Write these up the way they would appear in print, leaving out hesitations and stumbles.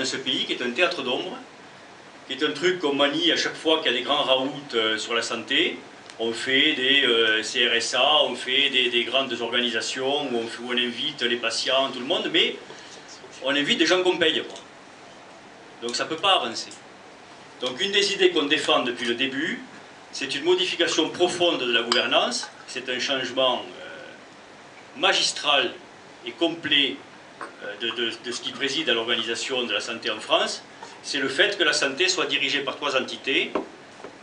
dans ce pays, qui est un théâtre d'ombre, qui est un truc qu'on manie à chaque fois qu'il y a des grands raouts sur la santé. On fait des CRSA, on fait des grandes organisations où on invite les patients, tout le monde, mais on invite des gens qu'on paye, quoi. Donc ça ne peut pas avancer. Donc une des idées qu'on défend depuis le début, c'est une modification profonde de la gouvernance, c'est un changement magistral et complet de ce qui préside à l'organisation de la santé en France, c'est le fait que la santé soit dirigée par 3 entités,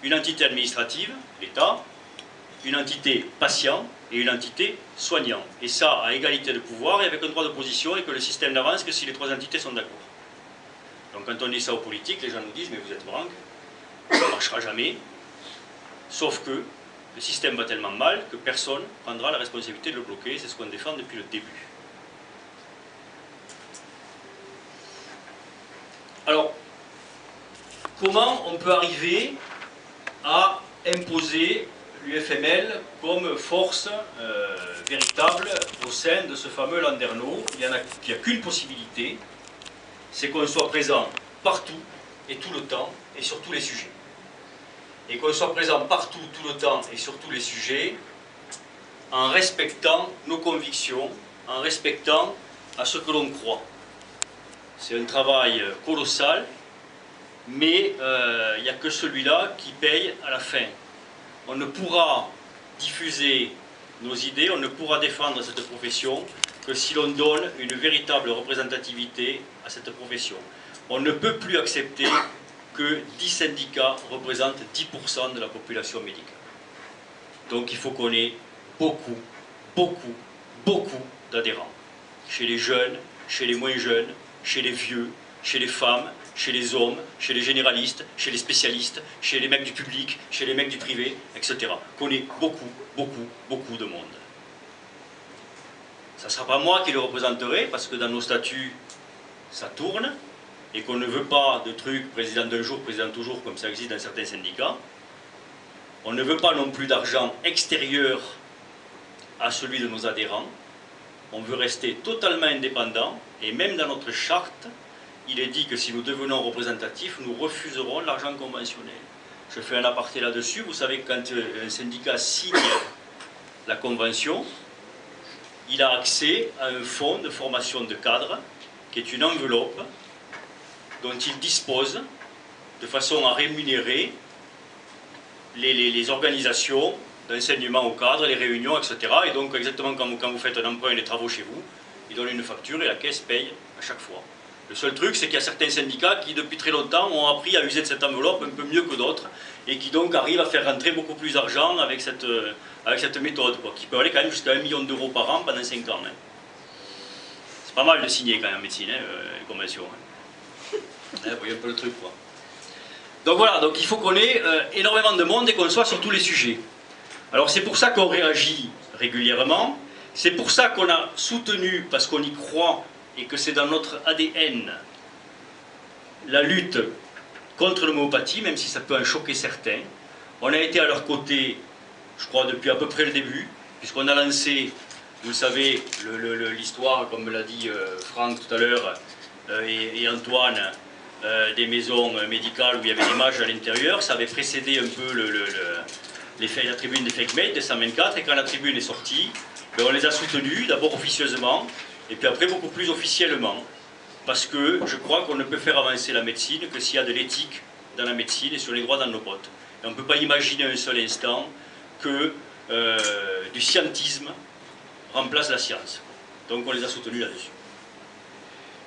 une entité administrative, l'État, une entité patient et une entité soignant. Et ça à égalité de pouvoir et avec un droit d'opposition et que le système n'avance que si les 3 entités sont d'accord. Donc quand on dit ça aux politiques, les gens nous disent « mais vous êtes branques, ça ne marchera jamais ». Sauf que le système va tellement mal que personne ne prendra la responsabilité de le bloquer. C'est ce qu'on défend depuis le début. Alors, comment on peut arriver à imposer l'UFML comme force véritable au sein de ce fameux Landerneau? Il n'y a qu'une possibilité, c'est qu'on soit présent partout et tout le temps et sur tous les sujets. Et qu'on soit présent partout, tout le temps et sur tous les sujets, en respectant nos convictions, en respectant à ce que l'on croit. C'est un travail colossal, mais il n'y a que celui-là qui paye à la fin. On ne pourra diffuser nos idées, on ne pourra défendre cette profession que si l'on donne une véritable représentativité à cette profession. On ne peut plus accepter que 10 syndicats représentent 10% de la population médicale. Donc il faut qu'on ait beaucoup d'adhérents. Chez les jeunes, chez les moins jeunes, chez les vieux, chez les femmes, chez les hommes, chez les généralistes, chez les spécialistes, chez les mecs du public, chez les mecs du privé, etc. Qu'on ait beaucoup de monde. Ça ne sera pas moi qui le représenterai, parce que dans nos statuts, ça tourne, et qu'on ne veut pas de trucs président d'un jour, président toujours, comme ça existe dans certains syndicats. On ne veut pas non plus d'argent extérieur à celui de nos adhérents. On veut rester totalement indépendant, et même dans notre charte, il est dit que si nous devenons représentatifs, nous refuserons l'argent conventionnel. Je fais un aparté là-dessus. Vous savez que quand un syndicat signe la convention, il a accès à un fonds de formation de cadres, qui est une enveloppe dont il dispose de façon à rémunérer les organisations d'enseignement au cadre, les réunions, etc. Et donc, exactement quand vous faites un emprunt et des travaux chez vous, il donne une facture et la caisse paye à chaque fois. Le seul truc, c'est qu'il y a certains syndicats qui, depuis très longtemps, ont appris à user de cette enveloppe un peu mieux que d'autres et qui donc arrivent à faire rentrer beaucoup plus d'argent avec cette méthode, quoi, qui peut aller quand même jusqu'à 1 million d'euros par an pendant 5 ans. Hein. C'est pas mal de signer quand même en médecine, hein, les conventions. Hein. Vous voyez un peu le truc, quoi. Donc voilà, donc il faut qu'on ait énormément de monde et qu'on soit sur tous les sujets. Alors c'est pour ça qu'on réagit régulièrement, c'est pour ça qu'on a soutenu, parce qu'on y croit et que c'est dans notre ADN, la lutte contre l'homéopathie, même si ça peut en choquer certains. On a été à leur côté, je crois, depuis à peu près le début, puisqu'on a lancé, vous le savez, l'histoire, comme l'a dit Franck tout à l'heure, et Antoine, des maisons médicales où il y avait des mages à l'intérieur. Ça avait précédé un peu la tribune des fake mails de 124, et quand la tribune est sortie, ben on les a soutenus, d'abord officieusement, et puis après beaucoup plus officiellement, parce que je crois qu'on ne peut faire avancer la médecine que s'il y a de l'éthique dans la médecine et sur les droits dans nos potes. Et on ne peut pas imaginer un seul instant que du scientisme remplace la science. Donc on les a soutenus là-dessus.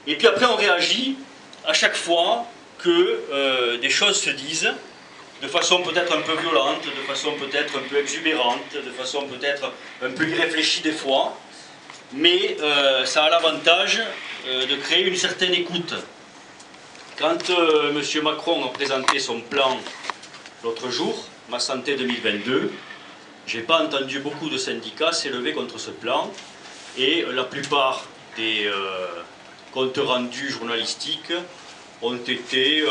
Et puis après on réagit à chaque fois que des choses se disent, de façon peut-être un peu violente, de façon peut-être un peu exubérante, de façon peut-être un peu irréfléchie des fois, mais ça a l'avantage de créer une certaine écoute. Quand M. Macron a présenté son plan l'autre jour, Ma Santé 2022, je n'ai pas entendu beaucoup de syndicats s'élever contre ce plan, et la plupart des comptes rendus journalistiques ont été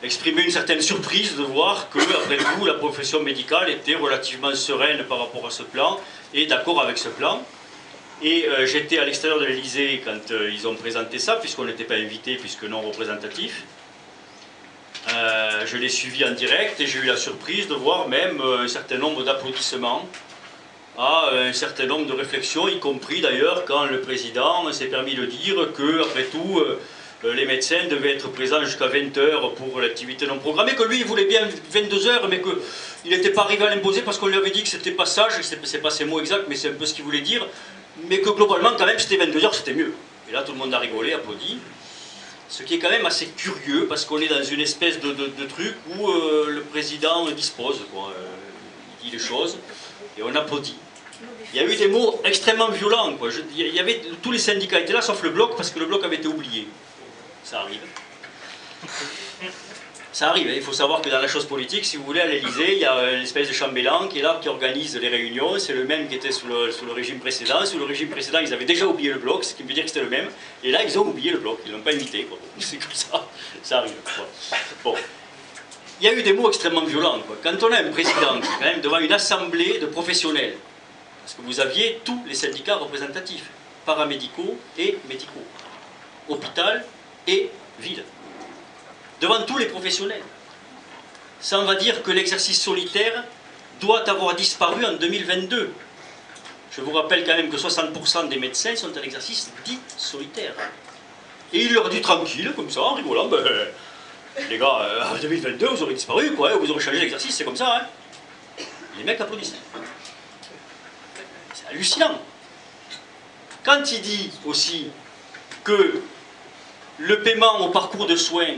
exprimés une certaine surprise de voir que, après tout, la profession médicale était relativement sereine par rapport à ce plan et d'accord avec ce plan. Et j'étais à l'extérieur de l'Elysée quand ils ont présenté ça, puisqu'on n'était pas invité, puisque non représentatif. Je l'ai suivi en direct et j'ai eu la surprise de voir même un certain nombre d'applaudissements à un certain nombre de réflexions, y compris d'ailleurs quand le président s'est permis de dire que, après tout, les médecins devaient être présents jusqu'à 20 h pour l'activité non programmée, que lui il voulait bien 22 h, mais qu'il n'était pas arrivé à l'imposer parce qu'on lui avait dit que c'était pas sage, c'est pas ses mots exacts, mais c'est un peu ce qu'il voulait dire, mais que globalement, quand même, c'était 22 h, c'était mieux. Et là, tout le monde a rigolé, applaudi. Ce qui est quand même assez curieux, parce qu'on est dans une espèce de truc où le président dispose, quoi. Il dit les choses, et on applaudit. Il y a eu des mots extrêmement violents, quoi. Il y avait, tous les syndicats étaient là, sauf le bloc, parce que le bloc avait été oublié. Ça arrive. Ça arrive, hein. Il faut savoir que dans la chose politique, si vous voulez, à l'Elysée, il y a une espèce de chambellan qui est là, qui organise les réunions. C'est le même qui était sous le régime précédent. Sous le régime précédent, ils avaient déjà oublié le bloc, ce qui veut dire que c'était le même. Et là, ils ont oublié le bloc, ils ne l'ont pas invité. C'est comme ça, ça arrive. Bon. Il y a eu des mots extrêmement violents, quoi. Quand on a un président qui est quand même devant une assemblée de professionnels, parce que vous aviez tous les syndicats représentatifs, paramédicaux et médicaux, hôpital et ville, devant tous les professionnels. Ça, on va dire que l'exercice solitaire doit avoir disparu en 2022. Je vous rappelle quand même que 60% des médecins sont en exercice dit solitaire. Et il leur dit tranquille, comme ça, en rigolant, ben, les gars, en 2022, vous aurez disparu, quoi, vous aurez changé d'exercice, c'est comme ça, hein. Les mecs applaudissent. C'est hallucinant. Quand il dit aussi que le paiement au parcours de soins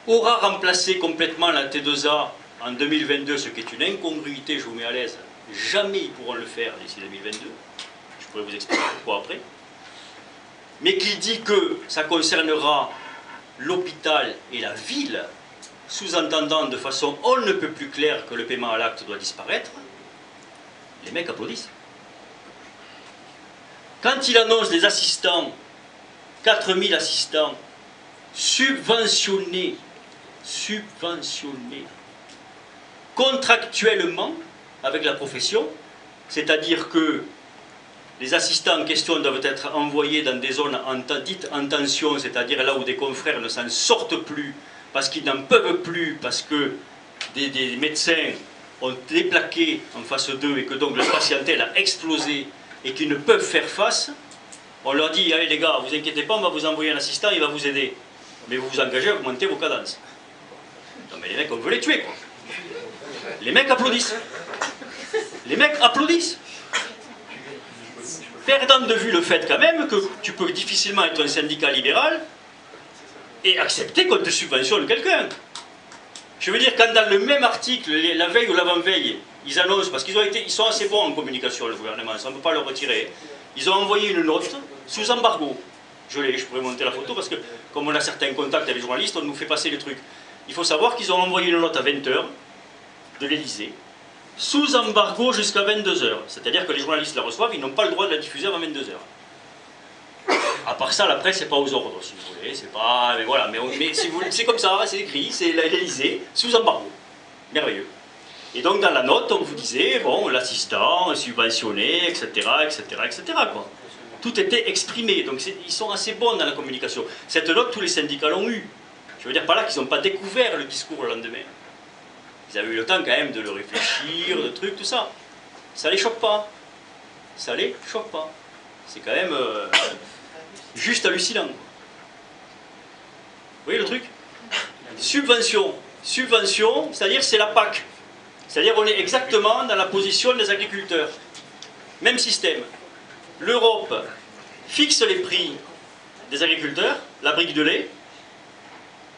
aura remplacé complètement la T2A en 2022, ce qui est une incongruité, je vous mets à l'aise, jamais ils pourront le faire d'ici 2022, je pourrais vous expliquer pourquoi après, mais qu'il dit que ça concernera l'hôpital et la ville, sous-entendant de façon on ne peut plus claire que le paiement à l'acte doit disparaître, les mecs applaudissent. Quand il annonce des assistants, 4000 assistants, subventionnés, contractuellement avec la profession, c'est-à-dire que les assistants en question doivent être envoyés dans des zones dites en tension, c'est-à-dire là où des confrères ne s'en sortent plus, parce qu'ils n'en peuvent plus, parce que des médecins ont déplaqué en face d'eux et que donc la patientèle a explosé et qu'ils ne peuvent faire face. On leur dit, allez les gars, vous inquiétez pas, on va vous envoyer un assistant, il va vous aider. Mais vous vous engagez à augmenter vos cadences. Non mais les mecs, on veut les tuer, quoi. Les mecs applaudissent. Les mecs applaudissent. Perdant de vue le fait quand même que tu peux difficilement être un syndicat libéral et accepter qu'on te subventionne quelqu'un. Je veux dire, quand dans le même article, la veille ou l'avant-veille, ils annoncent, parce ils sont assez bons en communication, le gouvernement, ça ne peut pas leur retirer, ils ont envoyé une note sous embargo. Je pourrais monter la photo parce que, comme on a certains contacts avec les journalistes, on nous fait passer le truc. Il faut savoir qu'ils ont envoyé une note à 20 h de l'Elysée, sous embargo jusqu'à 22 h. C'est-à-dire que les journalistes la reçoivent, ils n'ont pas le droit de la diffuser avant 22 h. À part ça, la presse, c'est pas aux ordres, si vous voulez. C'est pas. Mais voilà, mais si vous, c'est comme ça, c'est écrit, c'est l'Elysée, sous embargo. Merveilleux. Et donc, dans la note, on vous disait, bon, l'assistant, subventionné, etc., etc., etc., quoi. Tout était exprimé, donc ils sont assez bons dans la communication. Cette note, tous les syndicats l'ont eue. Je veux dire par là qu'ils n'ont pas découvert le discours le lendemain. Ils avaient eu le temps quand même de le réfléchir, de trucs, tout ça. Ça les choque pas. Ça les choque pas. C'est quand même juste hallucinant. Vous voyez le truc? Subvention. Subvention, c'est-à-dire c'est la PAC. C'est-à-dire on est exactement dans la position des agriculteurs. Même système. L'Europe fixe les prix des agriculteurs, la brique de lait,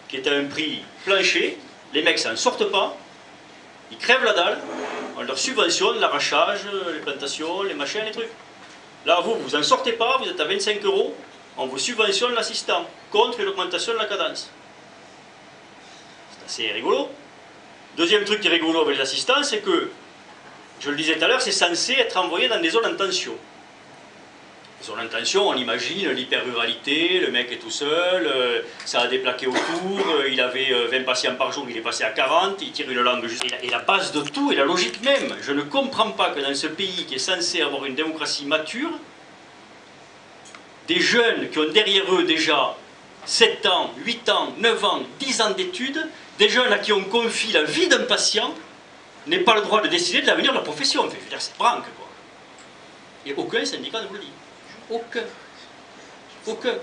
qui est à un prix plancher, les mecs s'en sortent pas, ils crèvent la dalle, on leur subventionne l'arrachage, les plantations, les machins, les trucs. Là, vous en sortez pas, vous êtes à 25 €, on vous subventionne l'assistant, contre l'augmentation de la cadence. C'est assez rigolo. Deuxième truc qui est rigolo avec les assistants, c'est que, je le disais tout à l'heure, c'est censé être envoyé dans des zones en tension. Son intention, on imagine, l'hyper-ruralité, le mec est tout seul, ça a déplaqué autour, il avait 20 patients par jour, il est passé à 40, il tire une langue juste. Et la base de tout, et la logique même, je ne comprends pas que dans ce pays qui est censé avoir une démocratie mature, des jeunes qui ont derrière eux déjà 7 ans, 8 ans, 9 ans, 10 ans d'études, des jeunes à qui on confie la vie d'un patient, n'aient pas le droit de décider de l'avenir de leur profession. Enfin, je veux dire, c'est branque, quoi. Et aucun syndicat ne vous le dit. Aucun. Aucun.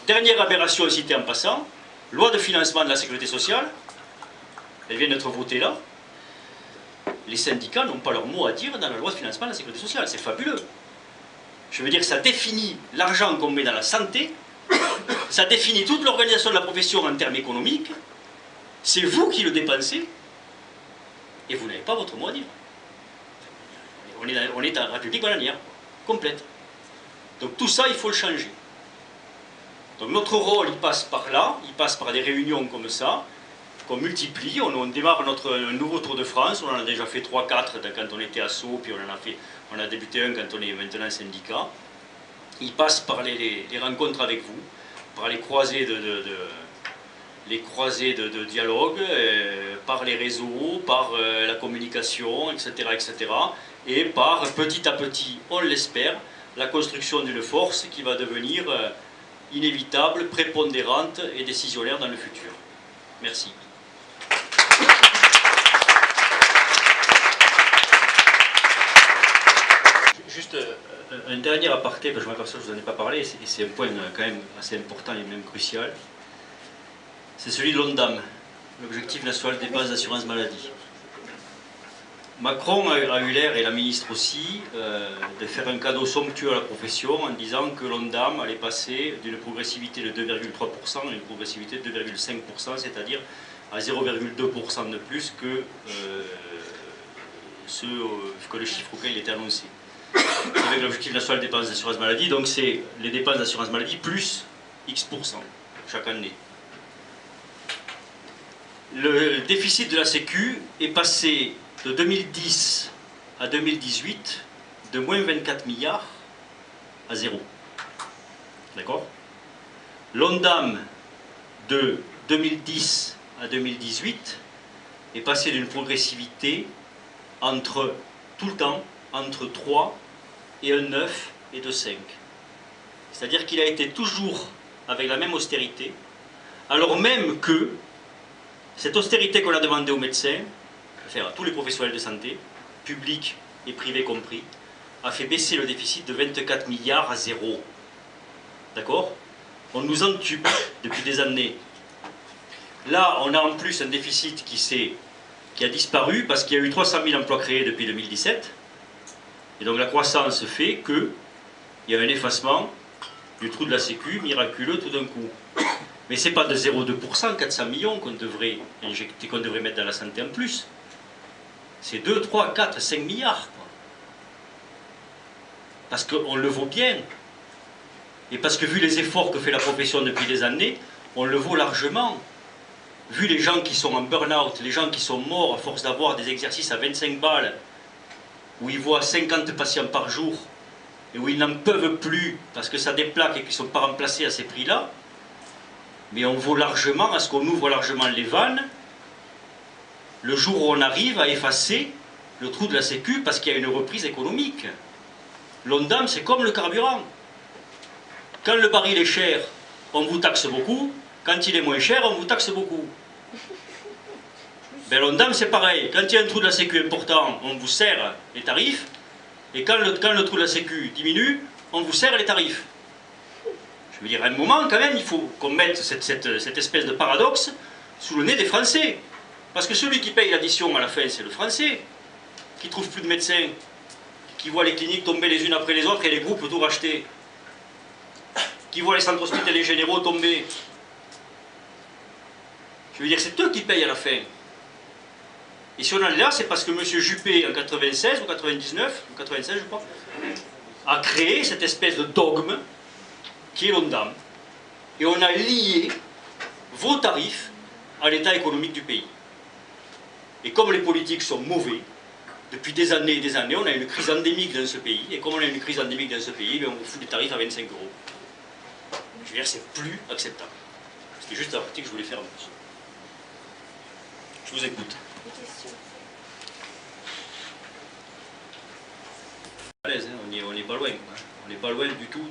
Dernière aberration citée en passant, loi de financement de la sécurité sociale, elle vient d'être votée là. Les syndicats n'ont pas leur mot à dire dans la loi de financement de la sécurité sociale, c'est fabuleux. Je veux dire, ça définit l'argent qu'on met dans la santé, ça définit toute l'organisation de la profession en termes économiques, c'est vous qui le dépensez, et vous n'avez pas votre mot à dire. On est en République bananière, complète. Donc tout ça, il faut le changer. Donc notre rôle, il passe par là, il passe par des réunions comme ça, qu'on multiplie. On démarre un nouveau Tour de France, on en a déjà fait 3-4 quand on était à Sceaux, puis on a débuté un quand on est maintenant syndicat. Il passe par les rencontres avec vous, par les croisées de dialogue, par les réseaux, par la communication, etc., etc. Et par petit à petit, on l'espère, la construction d'une force qui va devenir inévitable, prépondérante et décisionnaire dans le futur. Merci. Juste un dernier aparté, parce que je m'aperçois que je ne vous en ai pas parlé, et c'est un point quand même assez important et même crucial. C'est celui de l'ONDAM, l'Objectif national des dépenses d'assurance maladie. Macron a eu l'air, et la ministre aussi, de faire un cadeau somptueux à la profession en disant que l'ONDAM allait passer d'une progressivité de 2,3% à une progressivité de 2,5%, c'est-à-dire à 0,2% de plus que, que le chiffre auquel il était annoncé. Avec l'Objectif national des dépenses d'assurance maladie, donc c'est les dépenses d'assurance maladie plus X% chaque année. Le déficit de la Sécu est passé de 2010 à 2018 de moins 24 milliards à 0. D'accord? L'ONDAM de 2010 à 2018 est passé d'une progressivité entre, tout le temps, entre 3 et un 9 et 2,5. C'est-à-dire qu'il a été toujours avec la même austérité, alors même que cette austérité qu'on a demandée aux médecins, enfin à tous les professionnels de santé, publics et privés compris, a fait baisser le déficit de 24 milliards à 0. D'accord? On nous entube depuis des années. Là, on a en plus un déficit qui a disparu parce qu'il y a eu 300 000 emplois créés depuis 2017. Et donc la croissance fait qu'il y a un effacement du trou de la Sécu miraculeux tout d'un coup. Mais ce n'est pas de 0,2%, 400 millions qu'on devrait injecter, qu'on devrait mettre dans la santé en plus. C'est 2, 3, 4, 5 milliards. Quoi. Parce qu'on le vaut bien. Et parce que vu les efforts que fait la profession depuis des années, on le vaut largement. Vu les gens qui sont en burn-out, les gens qui sont morts à force d'avoir des exercices à 25 balles, où ils voient 50 patients par jour, et où ils n'en peuvent plus parce que ça déplaque et qu'ils ne sont pas remplacés à ces prix-là, mais on vaut largement à ce qu'on ouvre largement les vannes le jour où on arrive à effacer le trou de la Sécu parce qu'il y a une reprise économique. L'ONDAM, c'est comme le carburant. Quand le baril est cher, on vous taxe beaucoup. Quand il est moins cher, on vous taxe beaucoup. Ben, l'ONDAM, c'est pareil. Quand il y a un trou de la Sécu important, on vous serre les tarifs. Et quand le trou de la Sécu diminue, on vous serre les tarifs. Je veux dire, à un moment, quand même, il faut qu'on mette cette espèce de paradoxe sous le nez des Français. Parce que celui qui paye l'addition à la fin, c'est le Français, qui ne trouve plus de médecins, qui voit les cliniques tomber les unes après les autres et les groupes tout racheter, qui voit les centres hospitaliers généraux tomber. Je veux dire, c'est eux qui payent à la fin. Et si on en est là, c'est parce que M. Juppé, en 96 ou 99, ou 96 je crois, a créé cette espèce de dogme qui est l'ONDAM. Et on a lié vos tarifs à l'état économique du pays. Et comme les politiques sont mauvais, Depuis des années et des années, on a une crise endémique dans ce pays, et comme on a une crise endémique dans ce pays, on vous fout des tarifs à 25 €. Je veux dire, c'est plus acceptable. C'était juste la partie que je voulais faire. Je vous écoute. On n'est pas loin. On n'est pas loin du tout.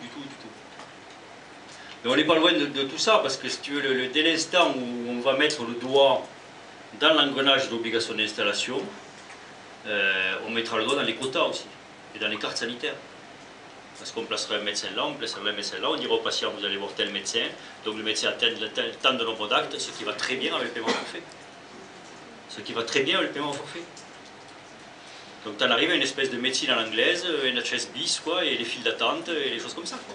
Mais on n'est pas loin de tout ça, parce que si tu veux, dès l'instant où on va mettre le doigt dans l'engrenage de l'obligation d'installation, on mettra le doigt dans les quotas aussi, et dans les cartes sanitaires. Parce qu'on placera un médecin là, on placera un médecin là, on dira au patient, vous allez voir tel médecin, donc le médecin a tant de nombre d'actes, ce qui va très bien avec le paiement au forfait. Donc tu en arrives à une espèce de médecine à l'anglaise, NHS bis, quoi, et les files d'attente, et les choses comme ça, quoi.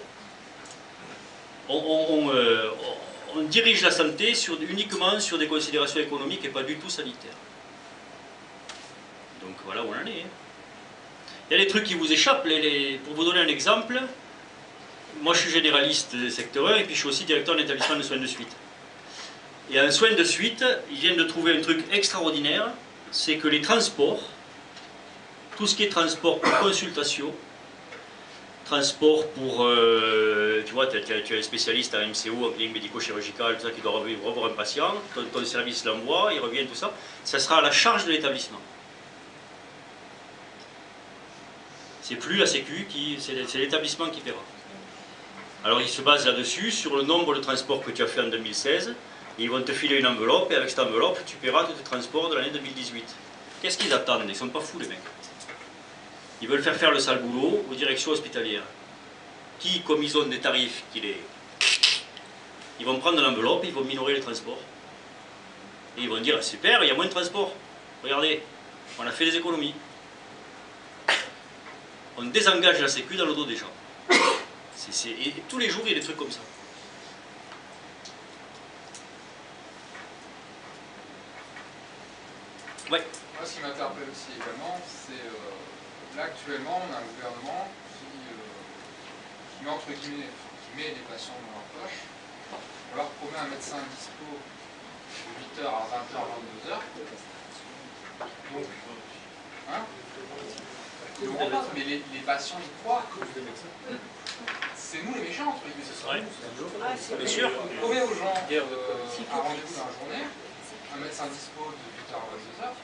On dirige la santé uniquement sur des considérations économiques et pas du tout sanitaires. Donc voilà où on en est. Il y a des trucs qui vous échappent. Pour vous donner un exemple, moi je suis généraliste secteur 1 et puis je suis aussi directeur d'un établissement de soins de suite. Et en soins de suite, ils viennent de trouver un truc extraordinaire, c'est que les transports, tout ce qui est transport pour consultation, transport pour, tu vois, tu as un spécialiste en MCO, en clinique médico-chirurgicale, tout ça, qui doit revoir un patient, ton service l'envoie, il revient, tout ça, ça sera à la charge de l'établissement. C'est plus la Sécu, c'est l'établissement qui paiera. Alors ils se basent là-dessus, sur le nombre de transports que tu as fait en 2016, et ils vont te filer une enveloppe, et avec cette enveloppe, tu paieras tous tes transports de l'année 2018. Qu'est-ce qu'ils attendent? Ils ne sont pas fous les mecs. Ils veulent faire le sale boulot aux directions hospitalières. Qui, comme ils ont des tarifs, ils vont prendre l'enveloppe, ils vont minorer les transports. Et ils vont dire, super, il y a moins de transports. Regardez, on a fait des économies. On désengage la Sécu dans le dos des gens. Et tous les jours, il y a des trucs comme ça. Ouais. Moi, ce qui m'interpelle aussi également, c'est là, actuellement, on a un gouvernement qui met entre guillemets, qui met les patients dans leur poche. On leur promet un médecin dispo de 8h à 20h, 22h. Donc, hein? Mais les patients y croient. C'est nous les méchants, entre guillemets. Bien sûr. On promet aux gens un rendez-vous dans la journée, un médecin dispo de 8h à 22h.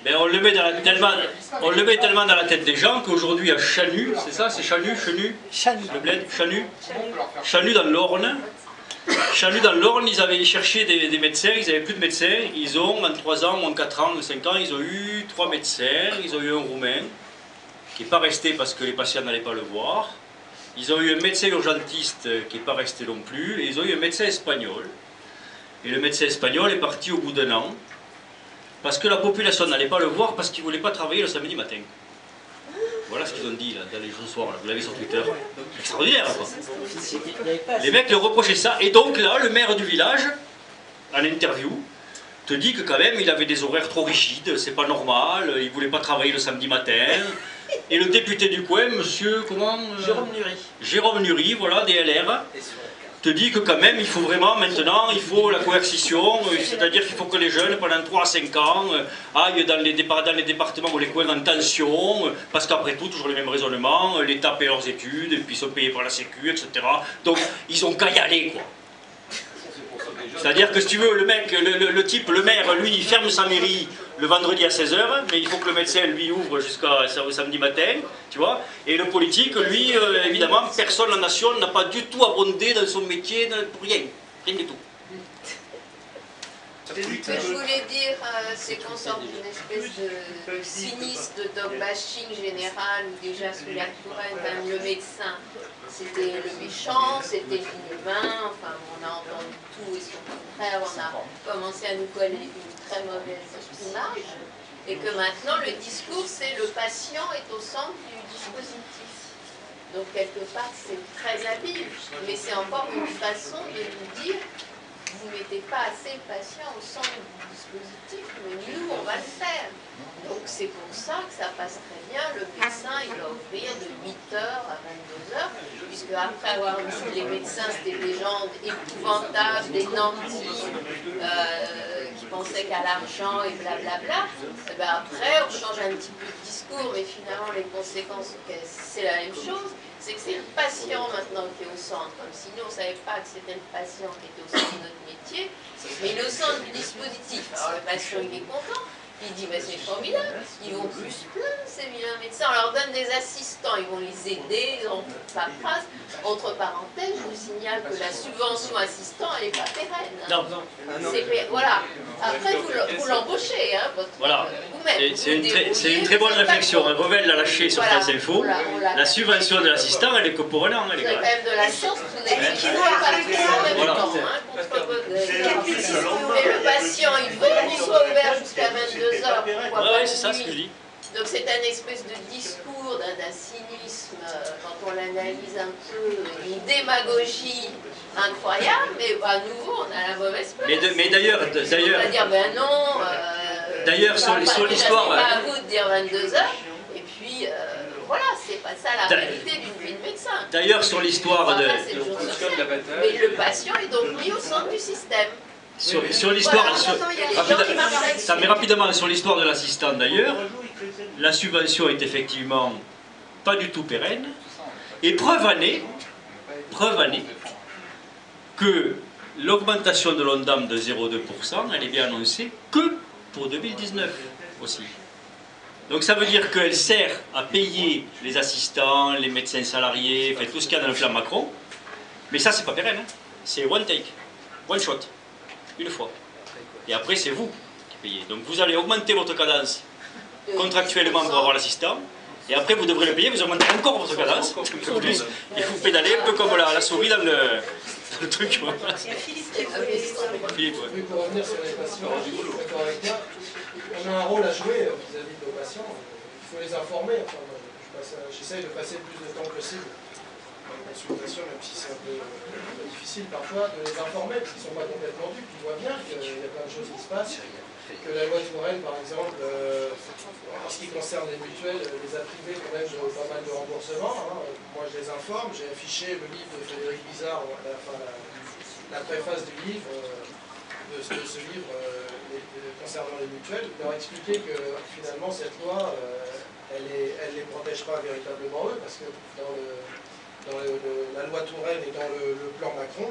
Mais on le met tellement dans la tête des gens qu'aujourd'hui à Chanu, c'est ça, c'est Chanu, le bled, Chanu dans l'Orne. Chanu dans l'Orne, ils avaient cherché des médecins, ils n'avaient plus de médecins. Ils ont, en 3 ans, ou en 4 ans, ou 5 ans, ils ont eu 3 médecins. Ils ont eu un Roumain, qui n'est pas resté parce que les patients n'allaient pas le voir. Ils ont eu un médecin urgentiste qui n'est pas resté non plus. Et ils ont eu un médecin espagnol. Et le médecin espagnol est parti au bout d'1 an. Parce que la population n'allait pas le voir parce qu'il ne voulait pas travailler le samedi matin. Voilà ce qu'ils ont dit là, dans les jours soirs, là. Vous l'avez sur Twitter. Extraordinaire quoi. Les mecs leur reprochaient ça. Et donc là, le maire du village, en interview, te dit que quand même il avait des horaires trop rigides, c'est pas normal, il ne voulait pas travailler le samedi matin. Et le député du coin, monsieur, comment Jérôme Nury, voilà, DLR, te dit que quand même il faut vraiment maintenant, il faut la coercition, c'est-à-dire qu'il faut que les jeunes pendant 3 à 5 ans aillent dans les départements ou les coins en tension, parce qu'après tout, toujours les mêmes raisonnements, l'État paie leurs études, et puis ils sont payés par la Sécu, etc. Donc ils ont qu'à y aller quoi. C'est-à-dire que si tu veux, le mec, le maire, lui, il ferme sa mairie le vendredi à 16h, mais il faut que le médecin, lui, ouvre jusqu'au samedi matin, tu vois. Et le politique, lui, évidemment, personne, la nation, n'a pas du tout abondé dans son métier, pour rien du tout. Ce que je voulais dire, c'est qu'on sort d'une espèce de cynisme, de dog bashing général, où déjà sous la Touraine, le médecin, c'était le méchant, c'était l'inhumain, enfin on a entendu tout et son contraire, on a commencé à nous coller une très mauvaise image, et que maintenant le discours c'est le patient est au centre du dispositif. Donc quelque part c'est très habile, mais c'est encore une façon de nous dire vous ne mettez pas assez le patient au centre du dispositif, mais nous, on va le faire. Donc c'est pour ça que ça passe très bien. Le médecin, il va ouvrir de 8h à 22h, puisque après avoir vu les médecins, c'était des gens épouvantables, des nantis, qui pensaient qu'à l'argent et blablabla. Et ben après, on change un petit peu de discours, mais finalement, les conséquences, c'est la même chose. C'est que c'est le patient maintenant qui est au centre, comme si nous on ne savait pas que c'était le patient qui était au centre de notre métier, mais le centre du dispositif. Alors le patient il est content, il dit mais c'est formidable, ils vont plus se plaindre ces vilains médecins, on leur donne des assistants, ils vont les aider, ils ont pas de phrase. Entre parenthèses, je vous signale que la subvention assistant elle n'est pas pérenne. Hein. Non. Voilà. Après vous l'embauchez, hein, voilà. C'est une très bonne réflexion. Revel l'a lâché sur France Info. La subvention de l'assistant, elle est que pour un an. Vous avez quand même de la chance, vous n'avez pas tout le même temps. Mais le patient, il veut qu'on soit ouvert jusqu'à 22h. Oui, c'est ça ce que je dis. Donc c'est un espèce de discours d'un cynisme, quand on l'analyse un peu, une démagogie incroyable, mais à nouveau on a la mauvaise place. Mais d'ailleurs... On va dire ben non, d'ailleurs sur l'histoire... C'est pas à vous de dire 22h, et puis voilà, c'est pas ça la réalité d'une vie de médecin. D'ailleurs sur l'histoire de... Mais le patient est donc mis au centre du système. Sur l'histoire, mais rapidement sur l'histoire de l'assistant d'ailleurs, la subvention est effectivement pas du tout pérenne, et preuve année que l'augmentation de l'ONDAM de 0,2%, elle est bien annoncée que pour 2019 aussi. Donc ça veut dire qu'elle sert à payer les assistants, les médecins salariés, enfin, tout ce qu'il y a dans le plan Macron, mais ça c'est pas pérenne, hein. C'est one take, one shot. Une fois. Et après, c'est vous qui payez. Donc vous allez augmenter votre cadence contractuellement pour avoir l'assistant. Et après, vous devrez le payer, vous augmentez encore votre cadence. Plus, et vous pédalez un peu comme la souris dans le truc. Philippe, ouais. Oui, pour revenir sur les patients, je suis d'accord avec toi. On a un rôle à jouer vis-à-vis de nos patients. Il faut les informer. Enfin, j'essaye de passer le plus de temps possible en consultation, même si c'est un peu difficile parfois, de les informer, parce qu'ils ne sont pas complètement dupes. Ils voient bien qu'il y a plein de choses qui se passent, que la loi Touraine, par exemple, en ce qui concerne les mutuelles, les a privés quand même de pas mal de remboursements. Hein. Moi, je les informe. J'ai affiché le livre de Frédéric Bizard, la préface du livre, de ce livre concernant les mutuelles, leur expliquer que finalement, cette loi, elle ne les protège pas véritablement eux, parce que dans la loi Touraine et dans le plan Macron,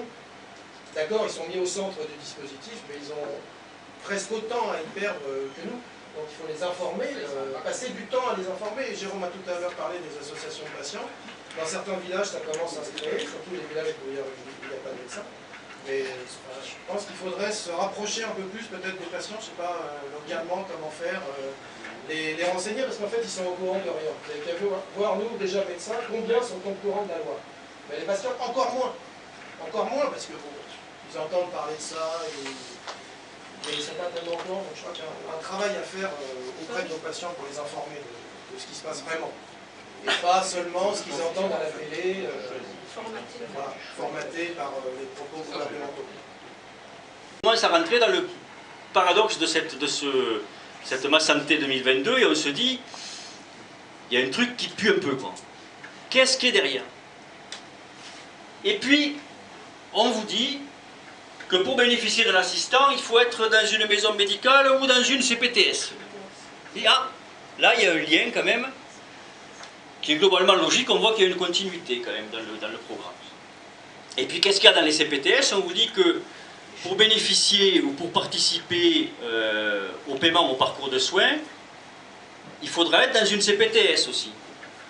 d'accord, ils sont mis au centre du dispositif, mais ils ont presque autant à y perdre que nous. Donc il faut les informer, passer du temps à les informer. Et Jérôme a tout à l'heure parlé des associations de patients. Dans certains villages, ça commence à se créer, surtout les villages où il n'y a pas de médecin. Mais je pense qu'il faudrait se rapprocher un peu plus peut-être des patients, je ne sais pas, localement, comment faire, les renseigner, parce qu'en fait, ils sont au courant de rien. Vous avez qu'à voir, nous, déjà médecins, combien sont au courant de la loi. Mais les patients, encore moins. Encore moins, parce que bon, ils entendent parler de ça, et ils ne sont pas tellement au courant. Donc je crois qu'il y a un travail à faire auprès de nos patients pour les informer de ce qui se passe vraiment. Et pas seulement ce qu'ils entendent à la télé, voilà, formaté par les propos gouvernementaux. Moi, ça rentrait dans le paradoxe de cette Ma Santé 2022, et on se dit, il y a un truc qui pue un peu, quoi. Qu'est-ce qui est derrière? Et puis, on vous dit que pour bénéficier de l'assistant, il faut être dans une maison médicale ou dans une CPTS. Et ah, là, il y a un lien quand même, qui est globalement logique, on voit qu'il y a une continuité quand même dans le programme. Et puis qu'est-ce qu'il y a dans les CPTS? On vous dit que pour bénéficier ou pour participer au paiement au parcours de soins, il faudra être dans une CPTS aussi.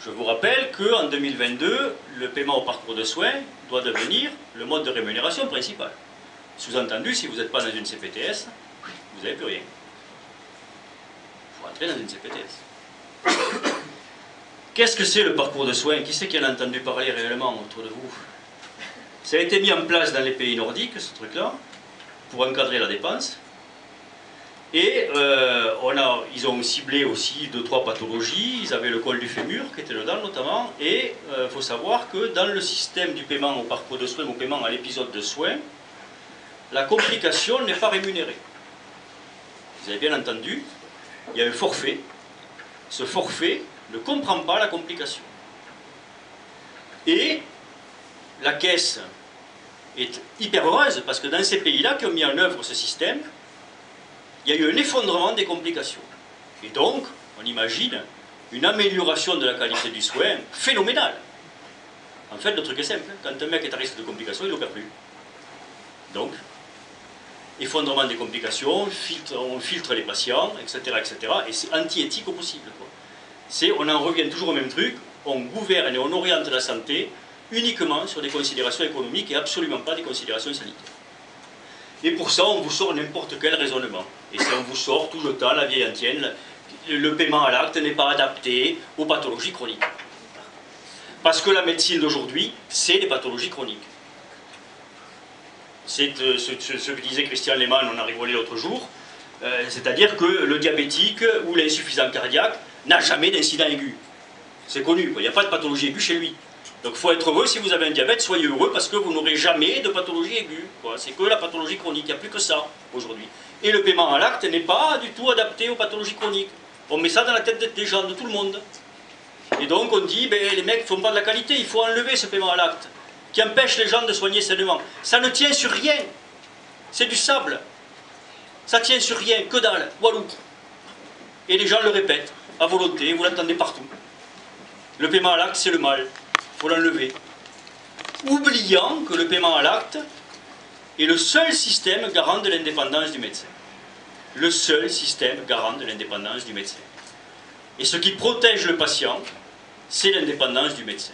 Je vous rappelle qu'en 2022, le paiement au parcours de soins doit devenir le mode de rémunération principal. Sous-entendu, si vous n'êtes pas dans une CPTS, vous n'avez plus rien. Il faut entrer dans une CPTS. Qu'est-ce que c'est le parcours de soins? Qui c'est qui en a entendu parler réellement autour de vous? Ça a été mis en place dans les pays nordiques, ce truc-là, pour encadrer la dépense. Et ils ont ciblé aussi 2-3 pathologies. Ils avaient le col du fémur, qui était dedans notamment. Et il faut savoir que dans le système du paiement au parcours de soins, au paiement à l'épisode de soins, la complication n'est pas rémunérée. Vous avez bien entendu, il y a un forfait. Ce forfait ne comprend pas la complication. Et la Caisse est hyper heureuse parce que dans ces pays-là qui ont mis en œuvre ce système, il y a eu un effondrement des complications. Et donc, on imagine une amélioration de la qualité du soin phénoménale. En fait, le truc est simple. Quand un mec est à risque de complications, il n'opère plus. Donc, effondrement des complications, on filtre les patients, etc. etc. et c'est anti-éthique au possible. On en revient toujours au même truc, on gouverne et on oriente la santé uniquement sur des considérations économiques et absolument pas des considérations sanitaires. Et pour ça, on vous sort n'importe quel raisonnement. Et on vous sort tout le temps la vieille antienne, le paiement à l'acte n'est pas adapté aux pathologies chroniques. Parce que la médecine d'aujourd'hui, c'est les pathologies chroniques. C'est ce que disait Christian Lehmann, on a rigolé l'autre jour, c'est-à-dire que le diabétique ou l'insuffisant cardiaque n'a jamais d'incident aigu. C'est connu, il n'y a pas de pathologie aiguë chez lui. Donc il faut être heureux, si vous avez un diabète, soyez heureux parce que vous n'aurez jamais de pathologie aiguë. C'est que la pathologie chronique, il n'y a plus que ça aujourd'hui. Et le paiement à l'acte n'est pas du tout adapté aux pathologies chroniques. On met ça dans la tête des gens, de tout le monde. Et donc on dit, ben, les mecs ne font pas de la qualité, il faut enlever ce paiement à l'acte, qui empêche les gens de soigner sainement. Ça ne tient sur rien. C'est du sable. Ça tient sur rien, que dalle, walou. Et les gens le répètent, à volonté, vous l'entendez partout. Le paiement à l'acte, c'est le mal. Il faut l'enlever. Oubliant que le paiement à l'acte est le seul système garant de l'indépendance du médecin. Le seul système garant de l'indépendance du médecin. Et ce qui protège le patient, c'est l'indépendance du médecin.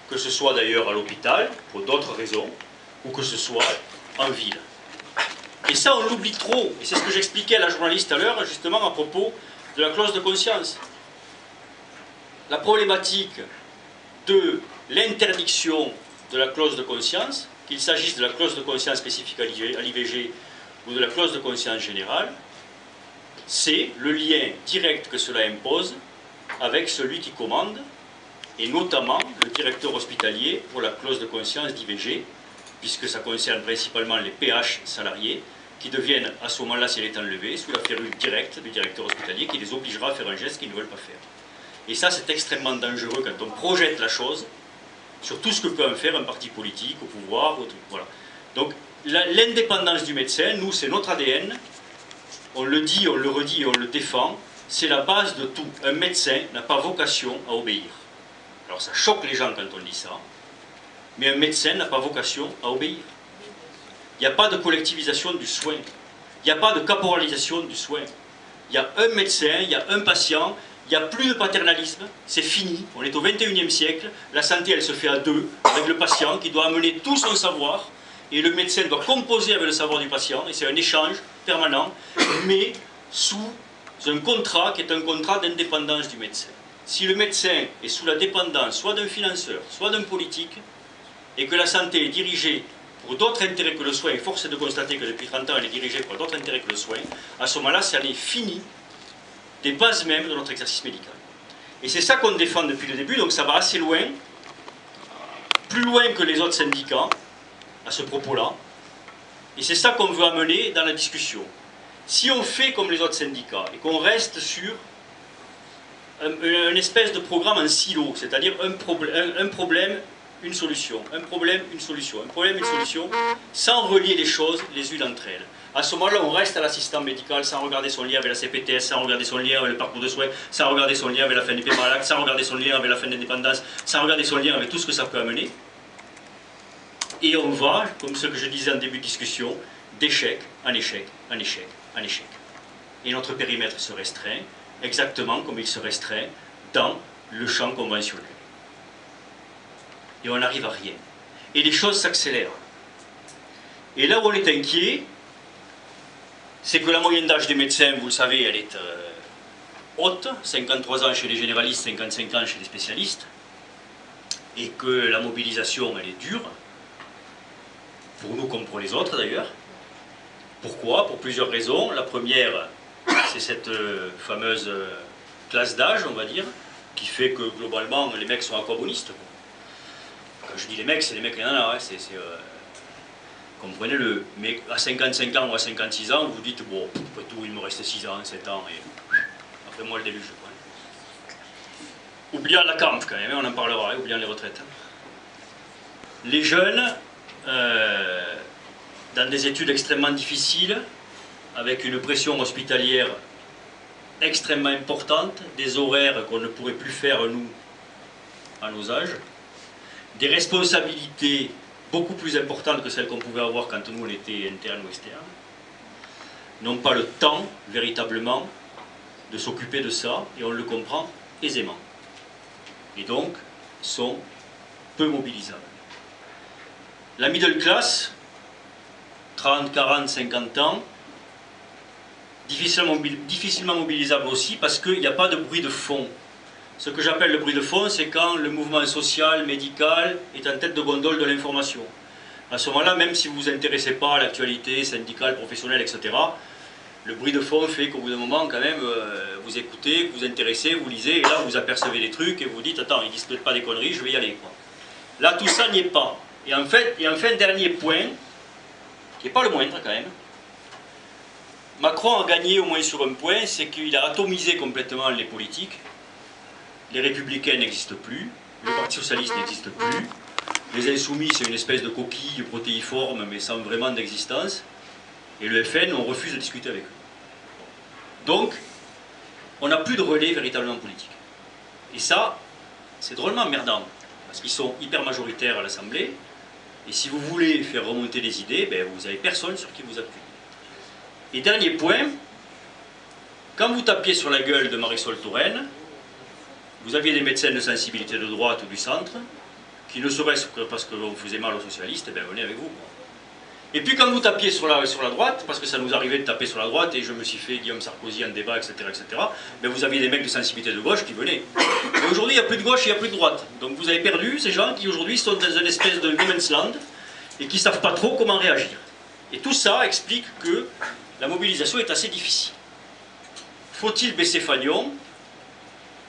Que ce soit d'ailleurs à l'hôpital, pour d'autres raisons, ou que ce soit en ville. Et ça, on l'oublie trop. Et c'est ce que j'expliquais à la journaliste tout à l'heure, justement, à propos de la clause de conscience. La problématique de l'interdiction de la clause de conscience, qu'il s'agisse de la clause de conscience spécifique à l'IVG ou de la clause de conscience générale, c'est le lien direct que cela impose avec celui qui commande, et notamment le directeur hospitalier pour la clause de conscience d'IVG, puisque ça concerne principalement les PH salariés, qui deviennent à ce moment-là, si elle est enlevée, sous la férule directe du directeur hospitalier, qui les obligera à faire un geste qu'ils ne veulent pas faire. Et ça, c'est extrêmement dangereux quand on projette la chose sur tout ce que peut en faire un parti politique, au pouvoir, au truc. Voilà. Donc, l'indépendance du médecin, nous, c'est notre ADN. On le dit, on le redit et on le défend. C'est la base de tout. Un médecin n'a pas vocation à obéir. Alors, ça choque les gens quand on dit ça. Mais un médecin n'a pas vocation à obéir. Il n'y a pas de collectivisation du soin. Il n'y a pas de caporalisation du soin. Il y a un médecin, il y a un patient. Il n'y a plus de paternalisme, c'est fini, on est au XXIe siècle, la santé elle se fait à deux, avec le patient qui doit amener tout son savoir, et le médecin doit composer avec le savoir du patient, et c'est un échange permanent, mais sous un contrat qui est un contrat d'indépendance du médecin. Si le médecin est sous la dépendance soit d'un financeur, soit d'un politique, et que la santé est dirigée pour d'autres intérêts que le soin, et force est de constater que depuis 30 ans elle est dirigée pour d'autres intérêts que le soin, à ce moment-là, ça en est fini des bases mêmes de notre exercice médical. Et c'est ça qu'on défend depuis le début, donc ça va assez loin, plus loin que les autres syndicats, à ce propos-là, et c'est ça qu'on veut amener dans la discussion. Si on fait comme les autres syndicats, et qu'on reste sur une espèce de programme en silo, c'est-à-dire un problème, une solution, un problème, une solution, un problème, une solution, sans relier les choses les unes entre elles. À ce moment-là, on reste à l'assistant médical sans regarder son lien avec la CPTS, sans regarder son lien avec le parcours de soins, sans regarder son lien avec la fin du paiement à l'acte, sans regarder son lien avec la fin de l'indépendance, sans regarder son lien avec tout ce que ça peut amener. Et on va, comme ce que je disais en début de discussion, d'échec en échec, en échec, en échec. Et notre périmètre se restreint, exactement comme il se restreint dans le champ conventionnel. Et on n'arrive à rien. Et les choses s'accélèrent. Et là où on est inquiet, c'est que la moyenne d'âge des médecins, vous le savez, elle est haute, 53 ans chez les généralistes, 55 ans chez les spécialistes, et que la mobilisation, elle est dure, pour nous comme pour les autres d'ailleurs. Pourquoi? Pour plusieurs raisons. La première, c'est cette fameuse classe d'âge, on va dire, qui fait que globalement, les mecs sont aquabonistes. Quand je dis les mecs, c'est les mecs, il y en a, comprenez-le. Mais à 55 ans ou à 56 ans, vous dites, bon, après tout, il me reste 6 ans, 7 ans, et après moi le déluge. Oubliant la camp quand même, on en parlera, oubliant les retraites. Les jeunes, dans des études extrêmement difficiles, avec une pression hospitalière extrêmement importante, des horaires qu'on ne pourrait plus faire nous, à nos âges, des responsabilités beaucoup plus importantes que celles qu'on pouvait avoir quand nous on était interne ou externe, n'ont pas le temps véritablement de s'occuper de ça, et on le comprend aisément. Et donc sont peu mobilisables. La middle class, 30, 40, 50 ans, difficilement mobilisable aussi parce qu'il n'y a pas de bruit de fond. Ce que j'appelle le bruit de fond, c'est quand le mouvement social, médical est en tête de gondole de l'information. À ce moment-là, même si vous ne vous intéressez pas à l'actualité syndicale, professionnelle, etc., le bruit de fond fait qu'au bout d'un moment, quand même, vous écoutez, vous vous intéressez, vous lisez, et là, vous apercevez des trucs, et vous dites, attends, ils disent peut-être pas des conneries, je vais y aller, quoi. Là, tout ça n'y est pas. Et en fait, dernier point, qui n'est pas le moindre, quand même. Macron a gagné au moins sur un point, c'est qu'il a atomisé complètement les politiques. Les Républicains n'existent plus, le Parti Socialiste n'existe plus, les Insoumis, c'est une espèce de coquille protéiforme, mais sans vraiment d'existence. Et le FN, on refuse de discuter avec eux. Donc, on n'a plus de relais véritablement politique. Et ça, c'est drôlement emmerdant, parce qu'ils sont hyper majoritaires à l'Assemblée, et si vous voulez faire remonter les idées, ben, vous n'avez personne sur qui vous appuyer. Et dernier point, quand vous tapiez sur la gueule de Marisol Touraine, vous aviez des médecins de sensibilité de droite ou du centre, qui ne serait-ce que parce qu'on faisait mal aux socialistes, eh ben, venez avec vous. Et puis quand vous tapiez sur la droite, parce que ça nous arrivait de taper sur la droite, et je me suis fait Guillaume Sarkozy en débat, etc., ben vous aviez des mecs de sensibilité de gauche qui venaient. Mais aujourd'hui, il n'y a plus de gauche et il n'y a plus de droite. Donc vous avez perdu ces gens qui aujourd'hui sont dans une espèce de no man's land, et qui ne savent pas trop comment réagir. Et tout ça explique que la mobilisation est assez difficile. Faut-il baisser Fagnon?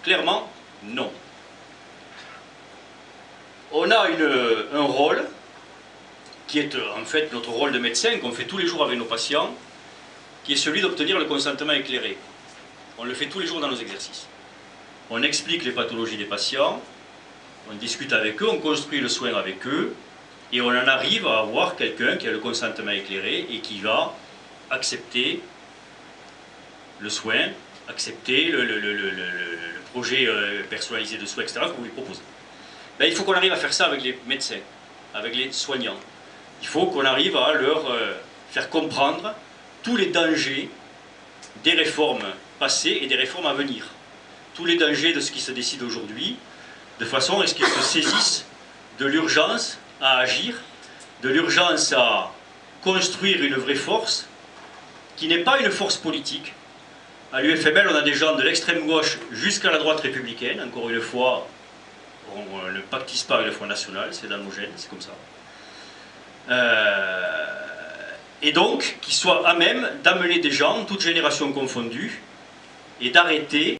Clairement, non. On a un rôle qui est en fait notre rôle de médecin qu'on fait tous les jours avec nos patients, qui est celui d'obtenir le consentement éclairé. On le fait tous les jours dans nos exercices. On explique les pathologies des patients, on discute avec eux, on construit le soin avec eux, et on en arrive à avoir quelqu'un qui a le consentement éclairé et qui va accepter le soin, accepter le projet personnalisé de soins, etc., que vous lui proposez. Ben, il faut qu'on arrive à faire ça avec les médecins, avec les soignants. Il faut qu'on arrive à leur faire comprendre tous les dangers des réformes passées et des réformes à venir. Tous les dangers de ce qui se décide aujourd'hui, de façon à ce qu'ils se saisissent de l'urgence à agir, de l'urgence à construire une vraie force, qui n'est pas une force politique. À l'UFML, on a des gens de l'extrême gauche jusqu'à la droite républicaine. Encore une fois, on ne pactise pas avec le Front National, c'est dans nos gènes, c'est comme ça. Et donc, qui soit à même d'amener des gens, toutes générations confondues, et d'arrêter